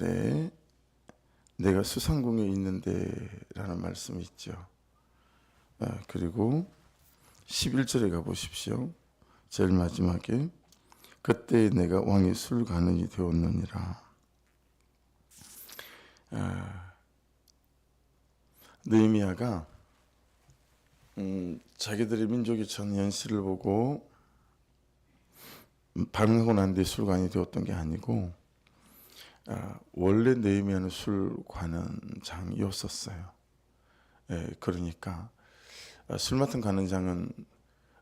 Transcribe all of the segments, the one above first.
네, 내가 수상궁에 있는데 라는 말씀이 있죠. 그리고 11절에 가보십시오. 제일 마지막에 그때 내가 왕의 술관원이 되었느니라. 느헤미야가 자기들의 민족의 전 연시를 보고 반응하고 난 뒤에 술관이 되었던 게 아니고 원래 느헤미야는 술관원장이었었어요. 그러니까 술 맡은 관원장은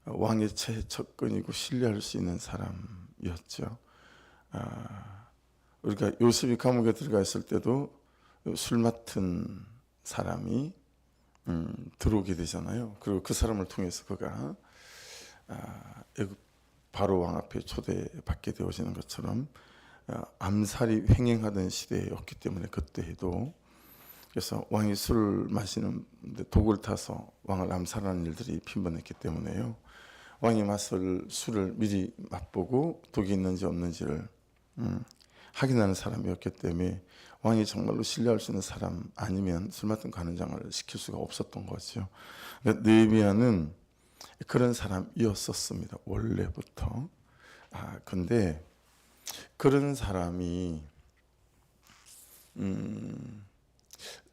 왕의 최측근이고 신뢰할 수 있는 사람이었죠. 우리가 요셉이 감옥에 들어가 있을 때도 술 맡은 사람이 들어오게 되잖아요. 그리고 그 사람을 통해서 그가 애굽 바로 왕 앞에 초대받게 되어지는 것처럼 암살이 횡행하던 시대였기 때문에 그때에도 그래서 왕이 술을 마시는데 독을 타서 왕을 암살하는 일들이 빈번했기 때문에요. 왕이 마실 술을 미리 맛보고 독이 있는지 없는지를 확인하는 사람이었기 때문에 왕이 정말로 신뢰할 수 있는 사람 아니면 술 맡은 관원장을 시킬 수가 없었던 거죠. 그러니까 느헤미야는 그런 사람이었었습니다. 원래부터. 근데 그런 사람이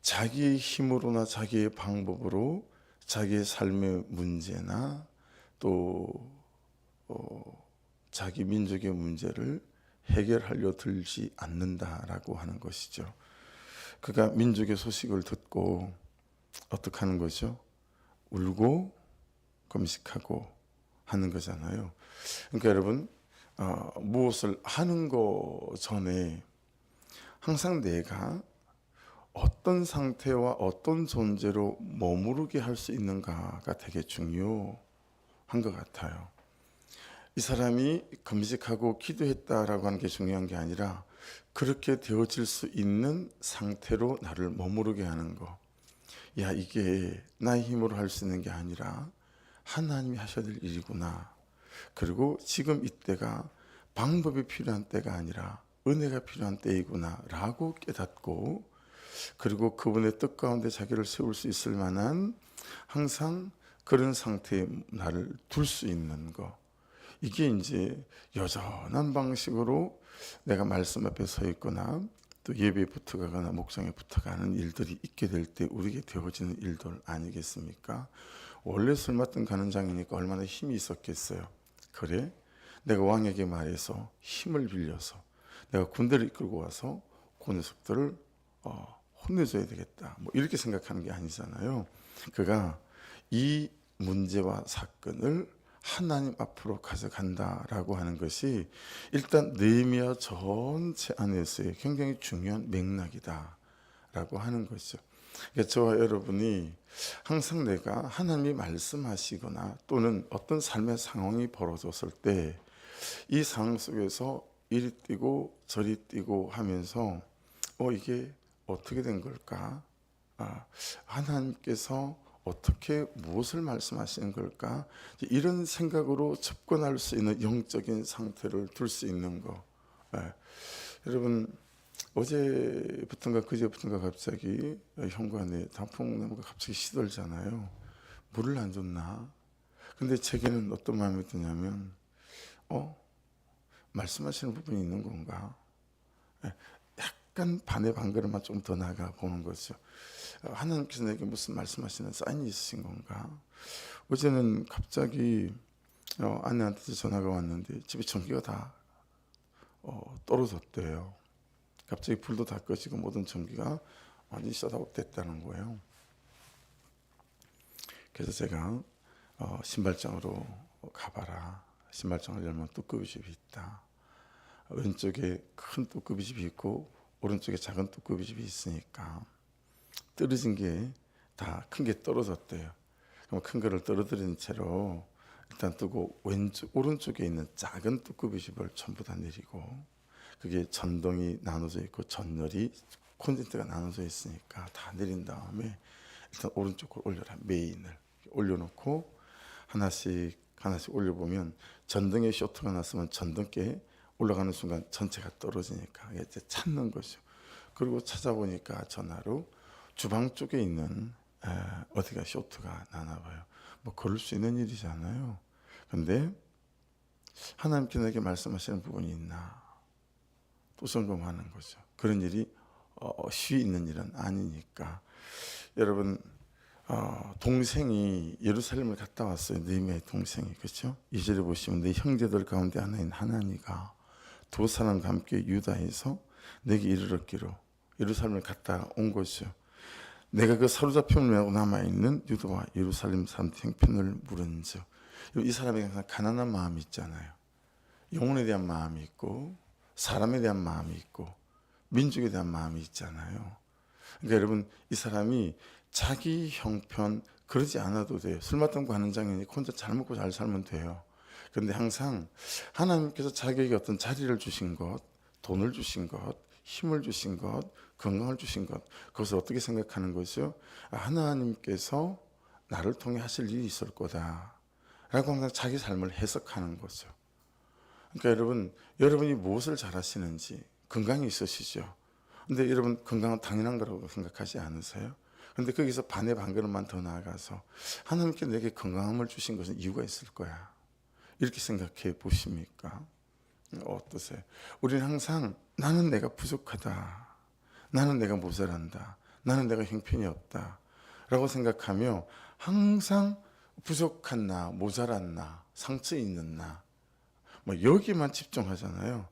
자기의 힘으로나 자기의 방법으로 자기의 삶의 문제나 또 자기 민족의 문제를 해결하려 들지 않는다라고 하는 것이죠. 그가 민족의 소식을 듣고 어떻게 하는 거죠? 울고 금식하고 하는 거잖아요. 그러니까 여러분 무엇을 하는 거 전에 항상 내가 어떤 상태와 어떤 존재로 머무르게 할 수 있는가가 되게 중요한 것 같아요. 이 사람이 금식하고 기도했다라고 하는 게 중요한 게 아니라 그렇게 되어질 수 있는 상태로 나를 머무르게 하는 거. 야, 이게 나의 힘으로 할 수 있는 게 아니라 하나님이 하셔야 될 일이구나. 그리고 지금 이때가 방법이 필요한 때가 아니라 은혜가 필요한 때이구나 라고 깨닫고, 그리고 그분의 뜻 가운데 자기를 세울 수 있을 만한 항상 그런 상태에 나를 둘 수 있는 거. 이게 이제 여전한 방식으로 내가 말씀 앞에 서 있거나 또 예배에 붙어가거나 목장에 붙어가는 일들이 있게 될 때 우리에게 되어지는 일들 아니겠습니까? 원래 술 맡은 관원장이니까 얼마나 힘이 있었겠어요. 그래? 내가 왕에게 말해서 힘을 빌려서 내가 군대를 이끌고 와서 그 녀석들을 혼내줘야 되겠다. 뭐 이렇게 생각하는 게 아니잖아요. 그가 이 문제와 사건을 하나님 앞으로 가져간다라고 하는 것이 일단 느헤미야 전체 안에서의 굉장히 중요한 맥락이다라고 하는 것이죠. 그러니까 저와 여러분이 항상 내가 하나님이 말씀하시거나 또는 어떤 삶의 상황이 벌어졌을 때 이 상황 속에서 이리 뛰고 저리 뛰고 하면서 이게 어떻게 된 걸까? 하나님께서 어떻게 무엇을 말씀하시는 걸까? 이런 생각으로 접근할 수 있는 영적인 상태를 둘 수 있는 거. 여러분 어제부터인가 그제부터인가 갑자기 현관에 단풍나무가 갑자기 시들잖아요. 물을 안 줬나? 근데 제게는 어떤 마음이 드냐면 말씀하시는 부분이 있는 건가? 약간 반의 반걸음만 좀 더 나가 보는 거죠. 하나님께서 내게 무슨 말씀하시는 사인이 있으신 건가? 어제는 갑자기 아내한테 전화가 왔는데 집에 전기가 다 떨어졌대요. 갑자기 불도 다 꺼지고 모든 전기가 완전히 셧아웃 됐다는 거예요. 그래서 제가 신발장으로 가봐라. 신발장을 열면 뚜껑이 집이 있다. 왼쪽에 큰 뚜껑이 집이 있고 오른쪽에 작은 뚜껑이 집이 있으니까 떨어진 게 다 큰 게 떨어졌대요. 그럼 큰 거를 떨어뜨린 채로 일단 뜨고 오른쪽에 있는 작은 뚜껑이 집을 전부 다 내리고, 그게 전동이 나눠져 있고 전열이 콘센트가 나눠져 있으니까 다 내린 다음에 일단 오른쪽 걸 올려라. 메인을 올려놓고 하나씩 올려보면 전등에 쇼트가 났으면 전등께 올라가는 순간 전체가 떨어지니까 이제 찾는 거죠. 그리고 찾아보니까 전화로 주방 쪽에 있는 어디가 쇼트가 나나 봐요. 뭐 그럴 수 있는 일이잖아요. 근데 하나님께 내게 말씀하시는 부분이 있나 또 점검하는 거죠. 그런 일이 쉬 있는 일은 아니니까. 여러분 동생이 예루살렘을 갔다 왔어요. 느헤미야의 동생이. 그렇죠? 2절에 보시면 내 형제들 가운데 하나인 하나니가 두 사람과 함께 유다에서 내게 이르렀기로 예루살렘을 갔다 온 것이요. 내가 그 사로잡힘을 메고 남아있는 유다와 예루살렘 사람 형편을 물은즉. 이 사람이 항상 가난한 마음이 있잖아요. 영혼에 대한 마음이 있고 사람에 대한 마음이 있고 민족에 대한 마음이 있잖아요. 그러니까 여러분 이 사람이 자기 형편 그러지 않아도 돼요. 술 마시고 하는 장이니 혼자 잘 먹고 잘 살면 돼요. 그런데 항상 하나님께서 자기에게 어떤 자리를 주신 것, 돈을 주신 것, 힘을 주신 것, 건강을 주신 것, 그것을 어떻게 생각하는 것이요? 하나님께서 나를 통해 하실 일이 있을 거다 라고 항상 자기 삶을 해석하는 거죠. 그러니까 여러분이 무엇을 잘하시는지 건강이 있으시죠. 근데 여러분 건강은 당연한 거라고 생각하지 않으세요? 그런데 거기서 반의 반걸음만 더 나아가서 하나님께 내게 건강함을 주신 것은 이유가 있을 거야. 이렇게 생각해 보십니까? 어떠세요? 우리는 항상 나는 내가 부족하다. 나는 내가 모자란다. 나는 내가 형편이 없다. 라고 생각하며 항상 부족한 나, 모자란 나, 상처 있는 나, 뭐 여기만 집중하잖아요.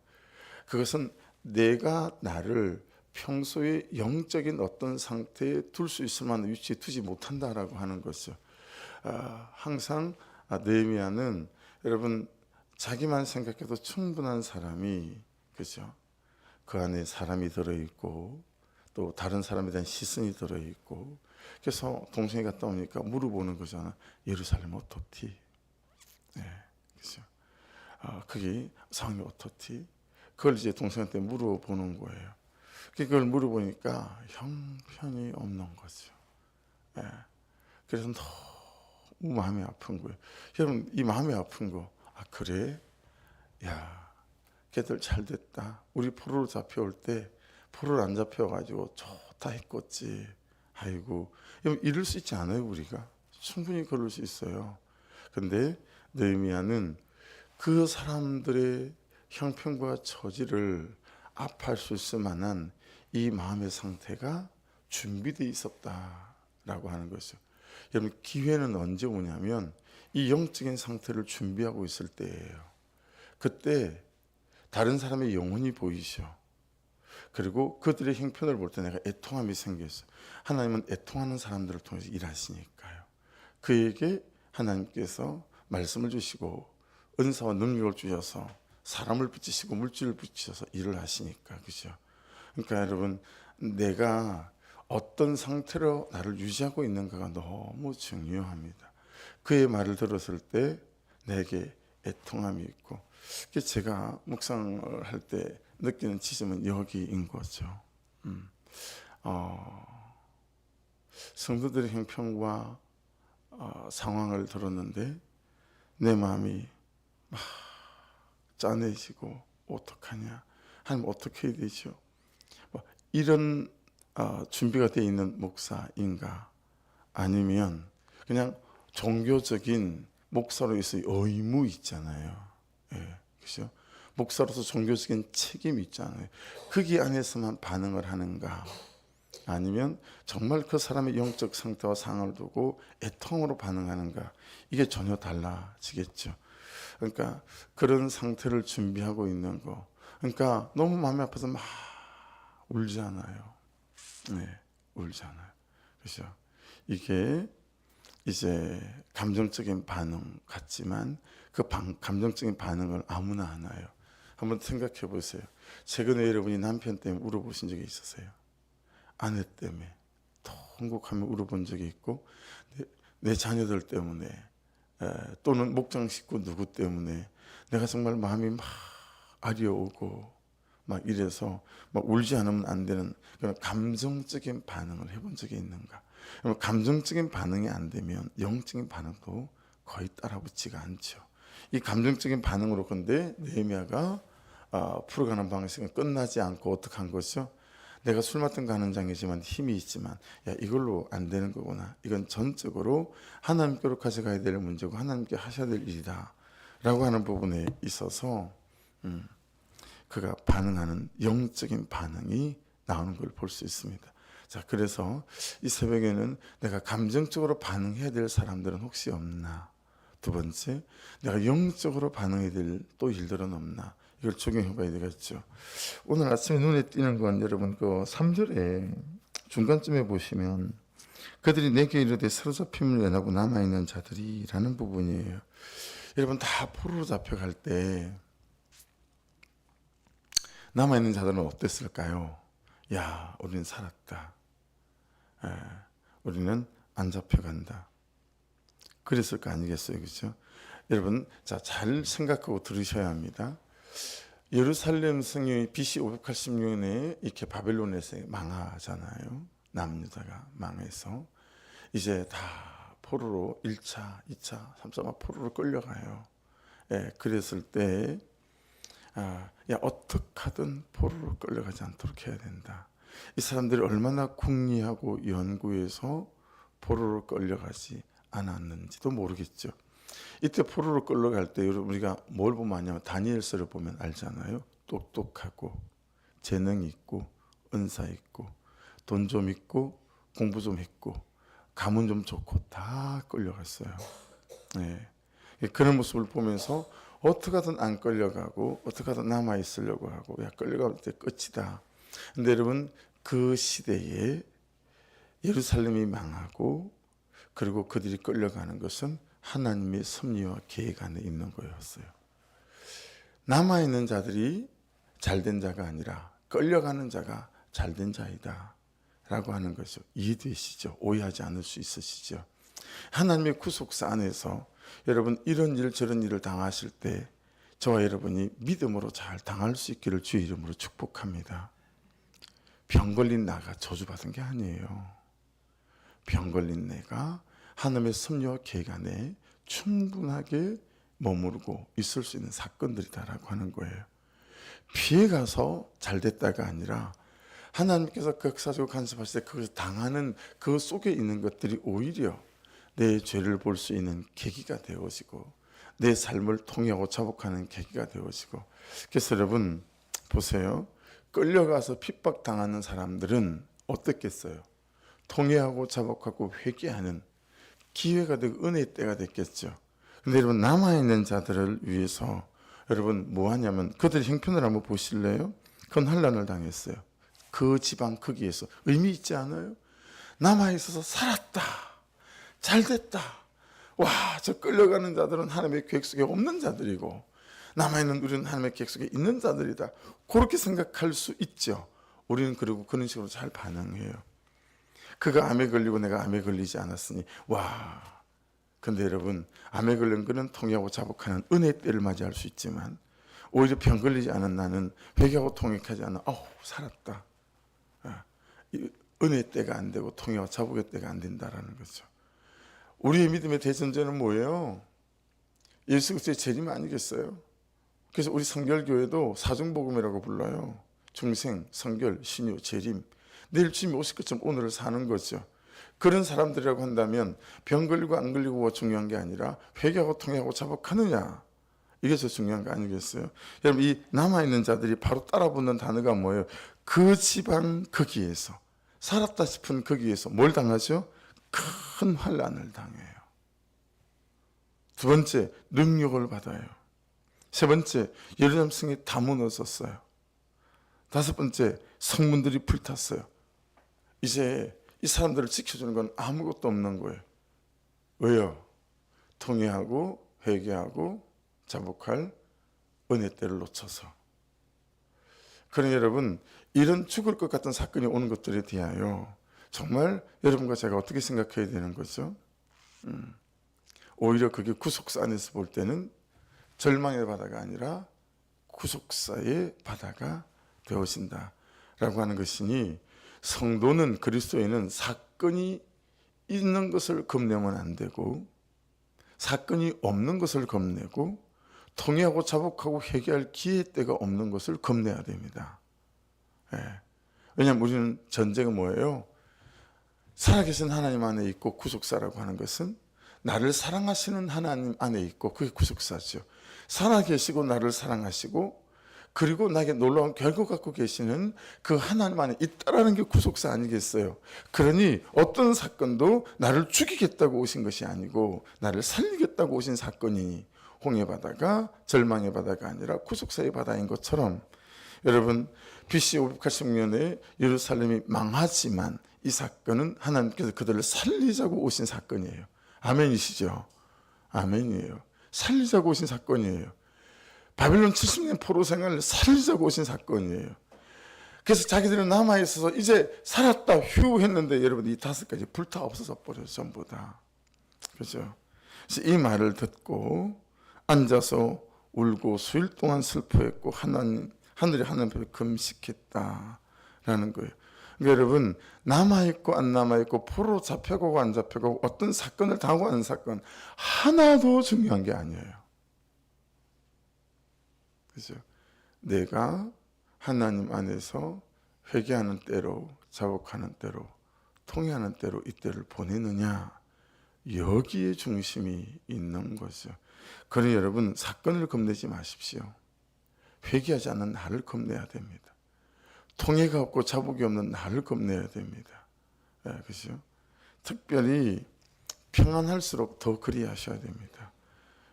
그것은 내가 나를 평소에 영적인 어떤 상태에 둘 수 있을 만한 위치에 두지 못한다라고 하는 것이죠. 항상 느헤미야는 여러분 자기만 생각해도 충분한 사람이 그죠? 그 안에 사람이 들어있고 또 다른 사람에 대한 시선이 들어있고 그래서 동생이 갔다 오니까 물어보는 거잖아. 예루살렘 어떻디? 네, 그죠? 그게 상황이 어떻디? 그걸 이제 동생한테 물어보는 거예요. 그걸 물어보니까 형편이 없는 거죠. 예. 그래서 너무 마음이 아픈 거예요. 여러분 이 마음이 아픈 거, 그래? 야, 걔들 잘 됐다. 우리 포로로 잡혀올 때 포로를 안 잡혀가지고 좋다 했겠지. 아이고, 여러분 이럴 수 있지 않아요 우리가? 충분히 그럴 수 있어요. 근데 느헤미야는 그 사람들의 형편과 처지를 아파할 수 있을 만한 이 마음의 상태가 준비되어 있었다라고 하는 것이죠. 여러분 기회는 언제 오냐면 이 영적인 상태를 준비하고 있을 때예요. 그때 다른 사람의 영혼이 보이죠. 그리고 그들의 형편을 볼 때 내가 애통함이 생겼어요. 하나님은 애통하는 사람들을 통해서 일하시니까요. 그에게 하나님께서 말씀을 주시고 은사와 능력을 주셔서 사람을 붙이시고 물질을 붙이셔서 일을 하시니까 그죠. 그러니까 여러분 내가 어떤 상태로 나를 유지하고 있는가가 너무 중요합니다. 그의 말을 들었을 때 내게 애통함이 있고 제가 묵상을 할 때 느끼는 지점은 여기인 거죠. 성도들의 형편과 상황을 들었는데 내 마음이 막 짠해지고 어떡하냐 하나님 어떻게 해야 되죠? 이런 준비가 되어 있는 목사인가 아니면 그냥 종교적인 목사로서의 의무 있잖아요. 예, 그렇죠? 목사로서 종교적인 책임이 있잖아요. 거기 안에서만 반응을 하는가 아니면 정말 그 사람의 영적 상태와 상황을 두고 애통으로 반응하는가 이게 전혀 달라지겠죠. 그러니까 그런 상태를 준비하고 있는 거. 그러니까 너무 마음이 아파서 막 울잖아요. 네, 울잖아요. 그렇죠? 이게 이제 감정적인 반응 같지만 그 감정적인 반응을 아무나 하나요. 한번 생각해 보세요. 최근에 여러분이 남편 때문에 울어보신 적이 있으세요? 아내 때문에 통곡하며 울어본 적이 있고 내 자녀들 때문에 또는 목장 식구 누구 때문에 내가 정말 마음이 막 아려오고 막 이래서 막 울지 않으면 안 되는 그런 감정적인 반응을 해본 적이 있는가? 감정적인 반응이 안 되면 영적인 반응도 거의 따라붙지가 않죠. 이 감정적인 반응으로 근데 느헤미야가 풀어가는 방식은 끝나지 않고 어떻게 한 것이죠? 내가 술 맡은 거 하는 장이지만 힘이 있지만 야 이걸로 안 되는 거구나. 이건 전적으로 하나님께로 가져가야 될 문제고 하나님께 하셔야 될 일이다 라고 하는 부분에 있어서 그가 반응하는 영적인 반응이 나오는 걸 볼 수 있습니다. 자, 그래서 이 새벽에는 내가 감정적으로 반응해야 될 사람들은 혹시 없나? 두 번째, 내가 영적으로 반응해야 될 또 일들은 없나? 이걸 적용해 봐야 되겠죠. 오늘 아침에 눈에 띄는 건 여러분 그 3절에 중간쯤에 보시면 그들이 내게 이르되 사로잡힘을 면하고 남아있는 자들이라는 부분이에요. 여러분 다 포로로 잡혀갈 때 남아있는 자들은 어땠을까요? 야, 우리는 살았다. 우리는 안 잡혀간다. 그랬을 거 아니겠어요, 그렇죠? 여러분, 자, 잘 생각하고 들으셔야 합니다. 예루살렘 성이 BC 586년에 이렇게 바벨론에서 망하잖아요. 남유다가 망해서 이제 다 포로로 1차, 2차, 3차 포로로 끌려가요. 그랬을 때 야 어떻게 하든 포로로 끌려가지 않도록 해야 된다. 이 사람들이 얼마나 궁리하고 연구해서 포로로 끌려가지 않았는지도 모르겠죠. 이때 포로로 끌려갈 때 여러분 우리가 뭘 보면 아냐면 다니엘서를 보면 알잖아요. 똑똑하고 재능 있고 은사 있고 돈 좀 있고 공부 좀 했고 가문 좀 좋고 다 끌려갔어요. 그런 모습을 보면서 어떻게 하든 안 끌려가고 어떻게 하든 남아 있으려고 하고 야 끌려갈 때 끝이다. 근데 여러분 그 시대에 예루살렘이 망하고 그리고 그들이 끌려가는 것은 하나님의 섭리와 계획 안에 있는 거였어요. 남아있는 자들이 잘된 자가 아니라 끌려가는 자가 잘된 자이다 라고 하는 것이죠. 이해되시죠? 오해하지 않을 수 있으시죠? 하나님의 구속사 안에서 여러분 이런 일 저런 일을 당하실 때 저와 여러분이 믿음으로 잘 당할 수 있기를 주의 이름으로 축복합니다. 병 걸린 나가 저주받은 게 아니에요. 병 걸린 내가 하나님의 섭리와 계획 안에 충분하게 머무르고 있을 수 있는 사건들이다라고 하는 거예요. 피해가서 잘 됐다가 아니라 하나님께서 그 역사적으로 간섭하실 때 그것을 당하는 그 속에 있는 것들이 오히려 내 죄를 볼 수 있는 계기가 되어지고 내 삶을 통해하고 자복하는 계기가 되어지고 그래서 여러분 보세요. 끌려가서 핍박당하는 사람들은 어떻겠어요? 통회하고 자복하고 회개하는 기회가 되고 은혜의 때가 됐겠죠. 근데 여러분 남아있는 자들을 위해서 여러분 뭐 하냐면 그들의 형편을 한번 보실래요? 그건 환난을 당했어요. 그 지방 거기에서 의미 있지 않아요? 남아있어서 살았다. 잘됐다. 와, 저 끌려가는 자들은 하나님의 계획 속에 없는 자들이고 남아있는 우리는 하나님의 계획 속에 있는 자들이다. 그렇게 생각할 수 있죠. 우리는 그리고 그런 식으로 잘 반응해요. 그가 암에 걸리고 내가 암에 걸리지 않았으니 와. 근데 여러분 암에 걸린 그는 통회하고 자복하는 은혜의 때를 맞이할 수 있지만 오히려 병 걸리지 않은 나는 회개하고 통역하지 않아 살았다. 은혜의 때가 안 되고 통회와 자복의 때가 안 된다라는 거죠. 우리의 믿음의 대전제는 뭐예요? 예수 그리스도의 재림 아니겠어요? 그래서 우리 성결교회도 사중복음이라고 불러요. 중생, 성결, 신유, 재림. 내일 주님이 오실 것처럼 오늘을 사는 거죠. 그런 사람들이라고 한다면 병 걸리고 안 걸리고가 중요한 게 아니라 회개하고 통회하고 자복하느냐. 이게 더 중요한 거 아니겠어요? 여러분 이 남아있는 자들이 바로 따라붙는 단어가 뭐예요? 그 지방 거기에서 살았다 싶은 거기에서 뭘 당하죠? 큰 환난을 당해요. 두 번째 능력을 받아요. 세 번째 예루살렘 성이 다 무너졌어요. 다섯 번째 성문들이 불탔어요. 이제 이 사람들을 지켜주는 건 아무것도 없는 거예요. 왜요? 통회하고 회개하고 자복할 은혜 때를 놓쳐서. 그러니 여러분 이런 죽을 것 같은 사건이 오는 것들에 대하여 정말 여러분과 제가 어떻게 생각해야 되는 거죠? 오히려 그게 구속사 안에서 볼 때는 절망의 바다가 아니라 구속사의 바다가 되어진다라고 하는 것이니 성도는 그리스도에는 사건이 있는 것을 겁내면 안 되고 사건이 없는 것을 겁내고 통회하고 자복하고 회개할 기회 때가 없는 것을 겁내야 됩니다. 왜냐하면 우리는 전제가 뭐예요? 살아계신 하나님 안에 있고 구속사라고 하는 것은 나를 사랑하시는 하나님 안에 있고 그게 구속사죠. 살아계시고 나를 사랑하시고 그리고 나에게 놀라운 결과 갖고 계시는 그 하나님 안에 있다라는 게 구속사 아니겠어요? 그러니 어떤 사건도 나를 죽이겠다고 오신 것이 아니고 나를 살리겠다고 오신 사건이니 홍해 바다가 절망의 바다가 아니라 구속사의 바다인 것처럼 여러분 BC 580년에 예루살렘이 망하지만 이 사건은 하나님께서 그들을 살리자고 오신 사건이에요. 아멘이시죠? 아멘이에요. 살리자고 오신 사건이에요. 바빌론 70년 포로 생활을 살리자고 오신 사건이에요. 그래서 자기들은 남아있어서 이제 살았다 휴 했는데 여러분 이 5가지 불타 없어져 버려요. 전부 다. 그렇죠? 그래서 이 말을 듣고 앉아서 울고 수일 동안 슬퍼했고 하늘이 하나님 앞에 금식했다라는 거예요. 그러니까 여러분 남아있고 안 남아있고 포로 잡혀가고 안 잡혀가고 어떤 사건을 당하고 하는 사건 하나도 중요한 게 아니에요. 그죠? 내가 하나님 안에서 회개하는 때로 자복하는 때로 통회하는 때로 이 때를 보내느냐 여기에 중심이 있는 거죠. 그러니 여러분 사건을 겁내지 마십시오. 회개하지 않는 나를 겁내야 됩니다. 통해가 없고 자복이 없는 나를 겁내야 됩니다. 그죠? 특별히 평안할수록 더 그리하셔야 됩니다.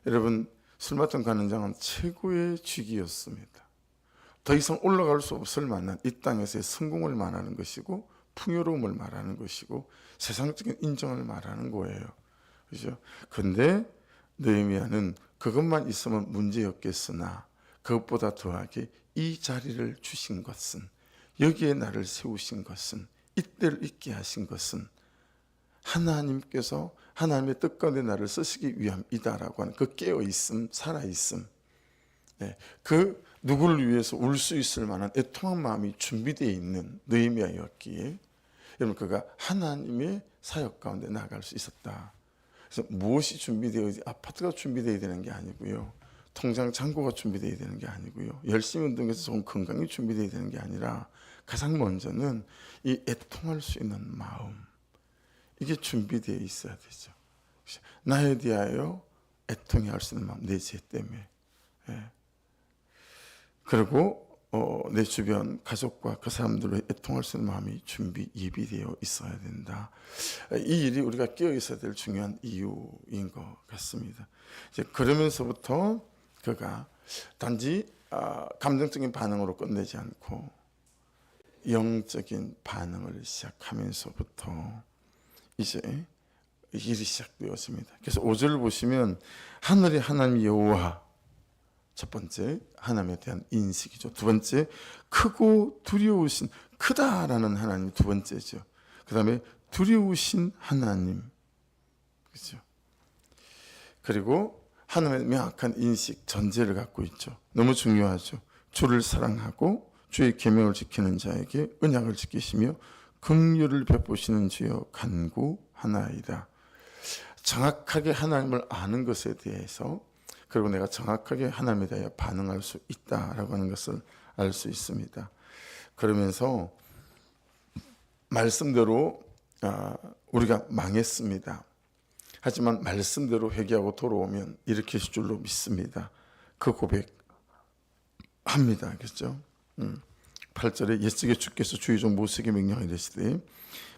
여러분 술 마통 가는 장은 최고의 직위였습니다. 더 이상 올라갈 수 없을 만한 이 땅에서의 성공을 말하는 것이고 풍요로움을 말하는 것이고 세상적인 인정을 말하는 거예요. 그죠? 근데 느헤미야는 그것만 있으면 문제였겠으나 그것보다 더하게 이 자리를 주신 것은 여기에 나를 세우신 것은 이때를 있게 하신 것은 하나님께서 하나님의 뜻 가운데 나를 쓰시기 위함이다라고 하는 그 깨어있음, 살아있음, 그 누구를 위해서 울 수 있을 만한 애통한 마음이 준비되어 있는 느헤미야였기에 여러분 그가 하나님의 사역 가운데 나아갈 수 있었다. 그래서 무엇이 준비되어 있지? 아파트가 준비되어야 되는 게 아니고요. 통장 잔고가 준비되어야 되는 게 아니고요. 열심히 운동해서 좋은 건강이 준비되어야 되는 게 아니라 가장 먼저는 이 애통할 수 있는 마음 이게 준비되어 있어야 되죠. 나에 대하여 애통해 할 수 있는 마음 내 죄 때문에 그리고 내 주변 가족과 그 사람들로 애통할 수 있는 마음이 예비되어 있어야 된다. 이 일이 우리가 깨어 있어야 될 중요한 이유인 것 같습니다. 이제 그러면서부터 그가 단지 감정적인 반응으로 끝내지 않고 영적인 반응을 시작하면서부터 이제 일이 시작되었습니다. 그래서 5절을 보시면 하늘의 하나님 여호와 첫 번째 하나님에 대한 인식이죠. 두 번째 크고 두려우신 크다라는 하나님이 두 번째죠. 그 다음에 두려우신 하나님 그렇죠. 그리고 하나님의 명확한 인식 전제를 갖고 있죠. 너무 중요하죠. 주를 사랑하고 주의 계명을 지키는 자에게 언약을 지키시며 긍휼을 베푸시는 주여 간구하나이다. 정확하게 하나님을 아는 것에 대해서 그리고 내가 정확하게 하나님에 대해 반응할 수 있다라고 하는 것을 알 수 있습니다. 그러면서 말씀대로 우리가 망했습니다. 하지만 말씀대로 회개하고 돌아오면 일으키실 줄로 믿습니다. 그 고백합니다. 그렇죠? 8절에 옛적에 주께서 주의 종 모세에게 명령하시되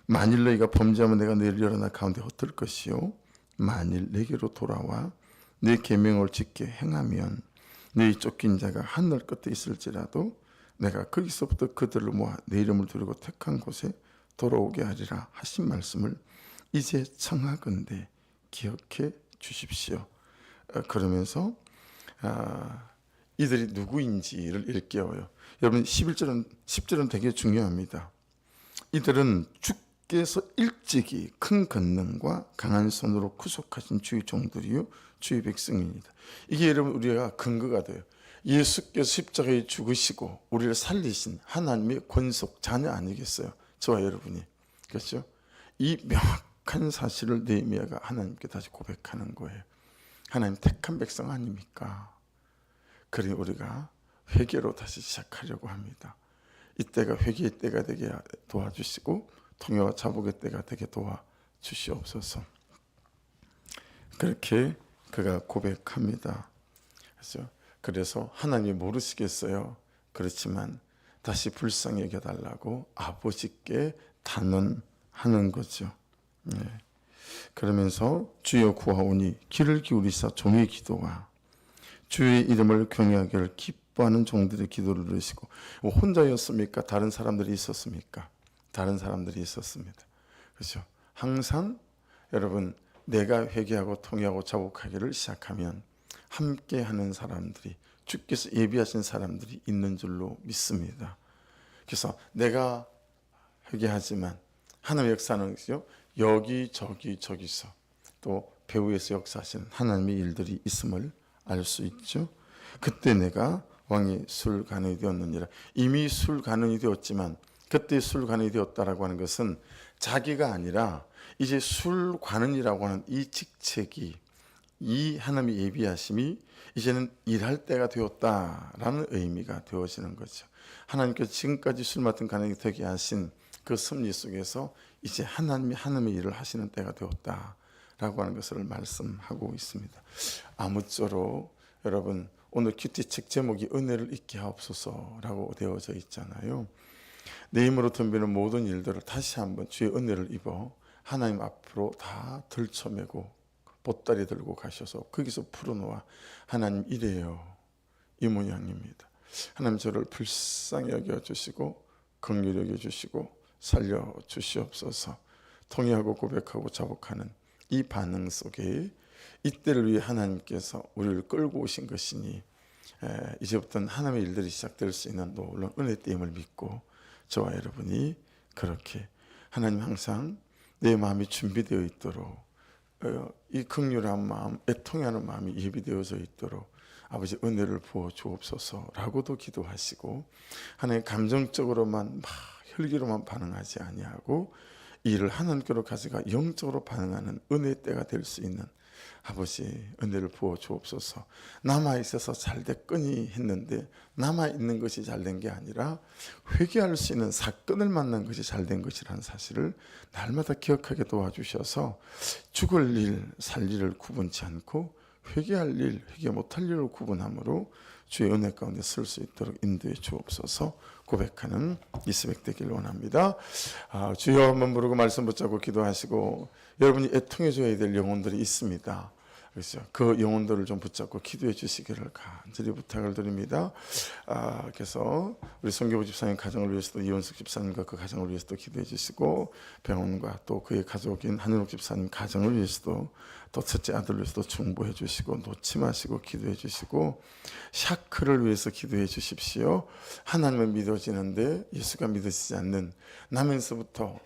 만일 너희가 범죄하면 내가 너희를 여러 날 가운데 흩을 것이요 만일 내게로 돌아와 내 계명을 지켜 행하면 너희 쫓긴 자가 하늘 끝에 있을지라도 내가 거기서부터 그들을 모아 내 이름을 두르고 택한 곳에 돌아오게 하리라 하신 말씀을 이제 청하건대 기억해 주십시오. 그러면서 이들이 누구인지를 일깨워요. 여러분 10절은 되게 중요합니다. 이들은 주께서 일찍이 큰 권능과 강한 손으로 구속하신 주의 종들이요 주의 백성입니다. 이게 여러분 우리가 근거가 돼요. 예수께서 십자가에 죽으시고 우리를 살리신 하나님의 권속 자녀 아니겠어요? 저와 여러분이. 그렇죠? 이 명확한 사실을 느헤미야가 하나님께 다시 고백하는 거예요. 하나님 택한 백성 아닙니까? 그러니 우리가 회개로 다시 시작하려고 합니다. 이때가 회개의 때가 되게 도와주시고 통회와 자복의 때가 되게 도와주시옵소서. 그렇게 그가 고백합니다. 그래서 하나님이 모르시겠어요. 그렇지만 다시 불쌍히 여겨달라고 아버지께 단언하는 거죠. 네. 그러면서 주여 구하오니 귀를 기울이사 종의 기도와 주의 이름을 경외하기를 기뻐하는 종들의 기도를 들으시고. 혼자였습니까? 다른 사람들이 있었습니까? 다른 사람들이 있었습니다. 그렇죠? 항상 여러분 내가 회개하고 통회하고 자복하기를 시작하면 함께하는 사람들이, 주께서 예비하신 사람들이 있는 줄로 믿습니다. 그래서 내가 회개하지만 하나님의 역사는 여기저기 저기서 또 배후에서 역사하시는 하나님의 일들이 있음을 알 수 있죠. 그때 내가 왕이 술관원이 되었느니라. 이미 술관원이 되었지만 그때 술관원이 되었다라고 하는 것은 자기가 아니라 이제 술관원이라고 하는 이 직책이, 이 하나님의 예비하심이 이제는 일할 때가 되었다라는 의미가 되어지는 거죠. 하나님께서 지금까지 술 맡은 관원이 되게 하신 그 섭리 속에서 이제 하나님의 일을 하시는 때가 되었다라고 하는 것을 말씀하고 있습니다. 아무쪼록 여러분 오늘 큐티책 제목이 은혜를 잊게 하옵소서라고 되어져 있잖아요. 내 힘으로 덤비는 모든 일들을 다시 한번 주의 은혜를 입어 하나님 앞으로 다 들쳐매고 보따리 들고 가셔서 거기서 풀어놓아 하나님 이래요, 이 모양입니다. 하나님 저를 불쌍히 여겨주시고 긍휼히 여겨주시고 살려주시옵소서. 통회하고 고백하고 자복하는 이 반응 속에 이때를 위해 하나님께서 우리를 끌고 오신 것이니 이제부터는 하나님의 일들이 시작될 수 있는 놀라운 은혜 때임을 믿고 저와 여러분이 그렇게 하나님 항상 내 마음이 준비되어 있도록 이 긍휼한 마음, 애통하는 마음이 예비되어져 있도록 아버지 은혜를 부어 주옵소서라고도 기도하시고, 하나님 감정적으로만 막 혈기로만 반응하지 아니하고 이를 하나님께로 가져가 영적으로 반응하는 은혜의 때가 될 수 있는 아버지 은혜를 부어 주옵소서. 남아있어서 잘됐거니 했는데 남아있는 것이 잘된 게 아니라 회개할 수 있는 사건을 만난 것이 잘된 것이라는 사실을 날마다 기억하게 도와주셔서 죽을 일, 살 일을 구분치 않고 회개할 일, 회개 못할 일을 구분함으로 주의 은혜 가운데 쓸 수 있도록 인도해 주옵소서. 고백하는 이 새벽 되길 원합니다. 주여 한번 부르고 말씀 붙잡고 기도하시고, 여러분이 애통해줘야 될 영혼들이 있습니다. 그렇죠? 그 영혼들을 좀 붙잡고 기도해 주시기를 간절히 부탁을 드립니다. 그래서 우리 성교부 집사님 가정을 위해서도, 이원숙 집사님과 그 가정을 위해서도 기도해 주시고, 병원과 또 그의 가족인 한윤옥 집사님 가정을 위해서도, 또 첫째 아들을 위해서도 중보해 주시고 놓지 마시고 기도해 주시고, 샤크를 위해서 기도해 주십시오. 하나님은 믿어지는데 예수가 믿어지지 않는 나면서부터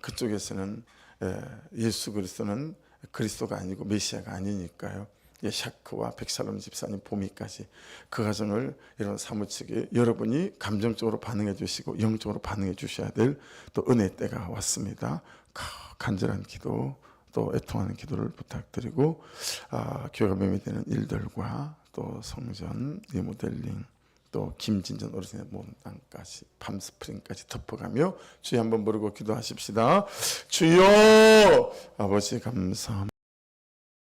그쪽에서는 예수 그리스도는 그리스도가 아니고 메시아가 아니니까요. 샤크와 백살롬 집사님 보미까지 그 가정을 여러분 사무치게 여러분이 감정적으로 반응해 주시고 영적으로 반응해 주셔야 될 또 은혜의 때가 왔습니다. 간절한 기도, 또 애통하는 기도를 부탁드리고, 교회가 매매되는 일들과 또 성전 리모델링, 또 김진전 어르신의 몸 땅까지 팜스프링까지 덮어가며 주여 한번 부르고 기도하십시다. 주여 아버지 감사합니다.